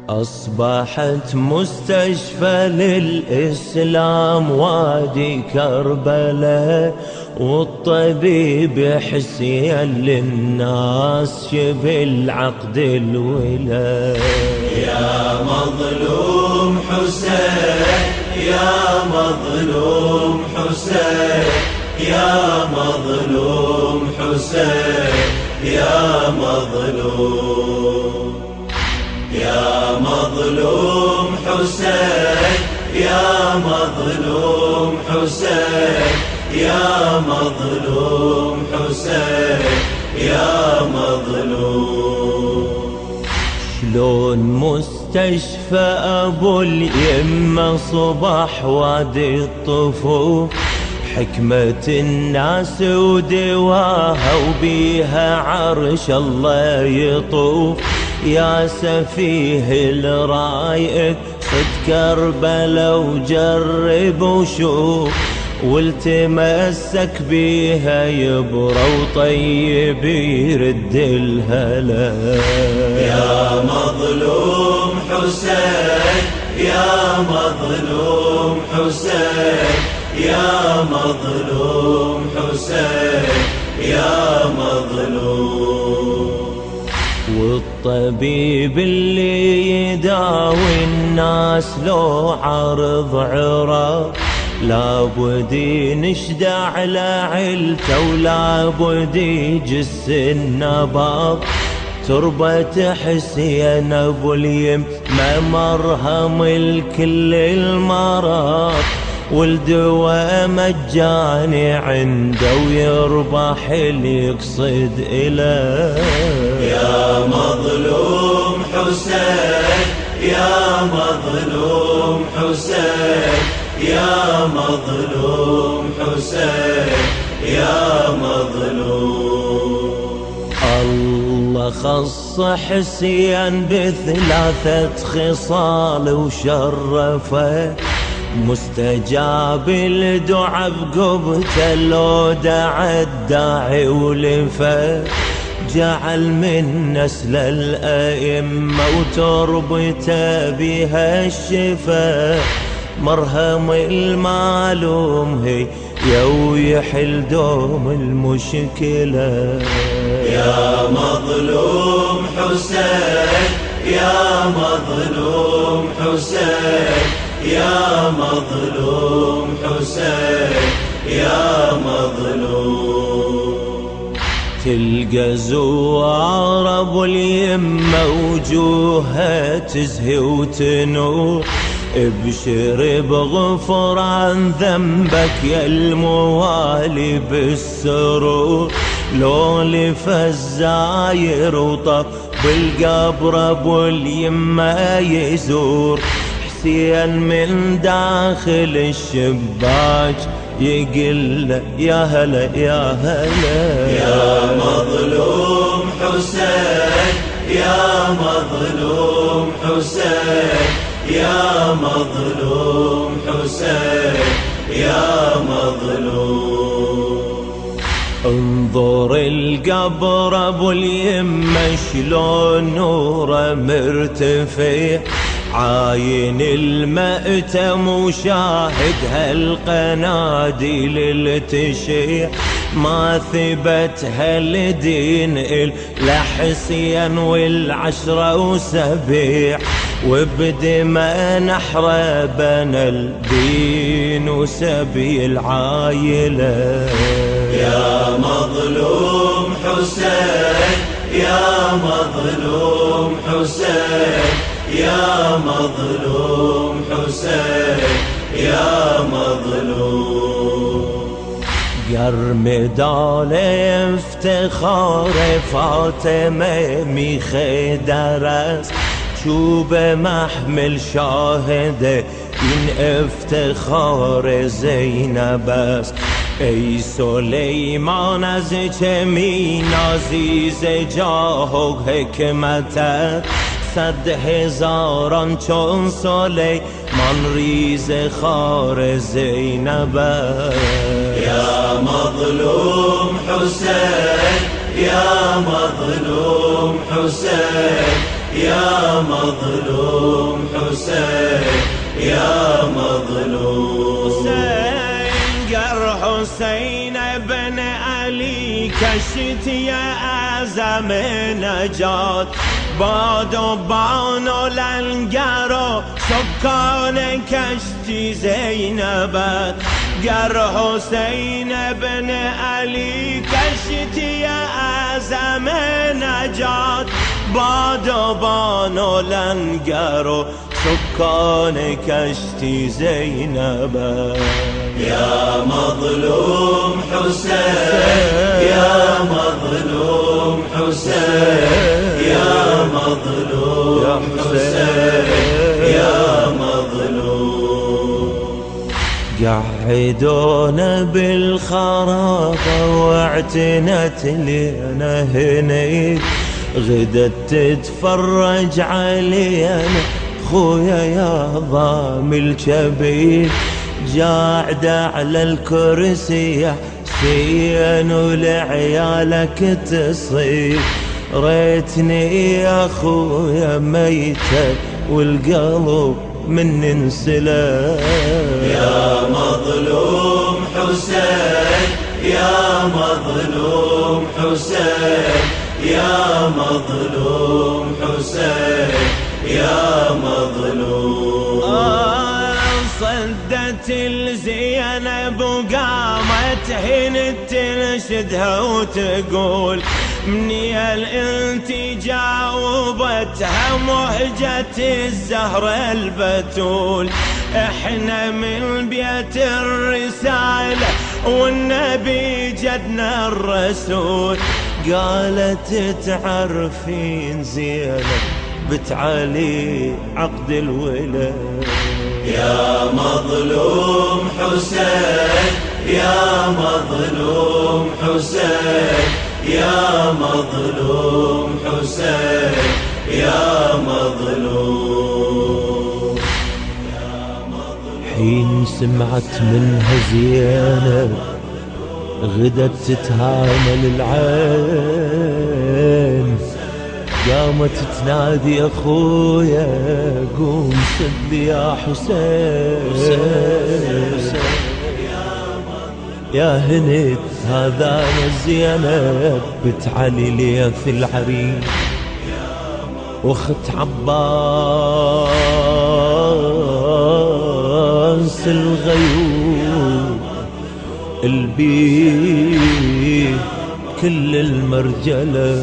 أصبحت مستشفى للإسلام وادي كربلاء، والطبيب حسين للناس شبه العقد الولاء. يا مظلوم حسين، يا مظلوم حسين، يا مظلوم حسين، يا مظلوم، يا مظلوم حسين، يا مظلوم حسين، يا مظلوم حسين، يا مظلوم. شلون مستشفى أبو اليمة صبح وادي الطفوف، حكمة الناس ودواها وبيها عرش الله يطوف. يا سفيه الرايق صد كربلا وجرب وشوف، والتمسك بيها يبرى وطيب يرد الهلا. يا مظلوم حسين، يا مظلوم حسين، يا مظلوم حسين، يا مظلوم. والطبيب اللي يداوي الناس لو عرض عرى، لابد ينشد على عيلته ولابد يجس النبض. تربة حسين أبو اليم ما مرهم الكل المرض، والدواء مجاني عنده ويربح اللي يقصد إله. يا مظلوم حسين، يا مظلوم حسين، يا مظلوم حسين، يا مظلوم. الله خص حسين بثلاثة خصال وشرفه، مستجاب الدعاء بقبته لو دعا الداعي ولفه. جعل من نسل الأئمة وتربته بها الشفا، مرهم المعلوم هي ويحل دوم المشكلة. يا مظلوم حسين، يا مظلوم حسين، يا مظلوم حسين، يا مظلوم. تلقى زوار أبو اليمة وجوهها تزهي وتنور، ابشر بغفران ذنبك يا الموالي بالسرور. لو لف الزاير وطف بالقبر أبو اليمة يزور، حسين من داخل الشباك يقل يا هلا يا هلا. يا مظلوم حسين، يا مظلوم حسين، يا مظلوم حسين، يا مظلوم. انظر القبر ابو اليمة شلون نوره مرتفع، عاين المأتم وشاهد هالقناديل اللي تشيع. ما ثبت هالدين إلا حسين والعشرة وسبيع، وبدماء نحره بنى الدين وسبي العايلة. يا مظلوم حسين، يا مظلوم حسين، يا مظلوم حسين، يا مظلوم. قرم داله افتخار فاطمة ميخي درس، شوب محمل شاهده این افتخار زینبست. ای سلیمان از چه می نازی ز جاه و حکمتت، 100,000 چون سلیمان ریز خار زینبست. يا مظلوم حسين، يا مظلوم حسين، يا مظلوم حسين يا مظلوم حسين قر حسين بن علي كشت يا أعزم نجات بادو بانو لنقرو سكان كشتي زينبات قر حسين بن علي كشت يا أعزم نجات بادو بانو لنقرو سكان كشتي زينبات يا مظلوم حسين يا مظلوم حسين يا مظلوم حسين يا مظلوم قعدونا بالخرابة واعتنت لينا هني غدت تتفرج علينا خويا يا ضام الكبير قاعدة على الكرسي حسين ولعيالك تصير ريتني يا خويا ميتة والقلب من انسلام يا مظلوم حسين يا مظلوم حسين يا مظلوم حسين يا مظلوم صدت الزينب وقامت هند تنشدها وتقول مني انت جاوبتها مهجة الزهرة البتول احنا من بيت الرسالة والنبي جدنا الرسول قالت تعرفين زينب بنت علي عقد الولد يا مظلوم حسين يا مظلوم حسين يا مظلوم حسين يا مظلوم حين سمعت منها زينب غدت تتهامل العين قامت تنادي اخويا قوم سد يا حسين يا هند هذا انا زينب بنت علي ليث العريس واخت عباس الغيور البيت كل المرجله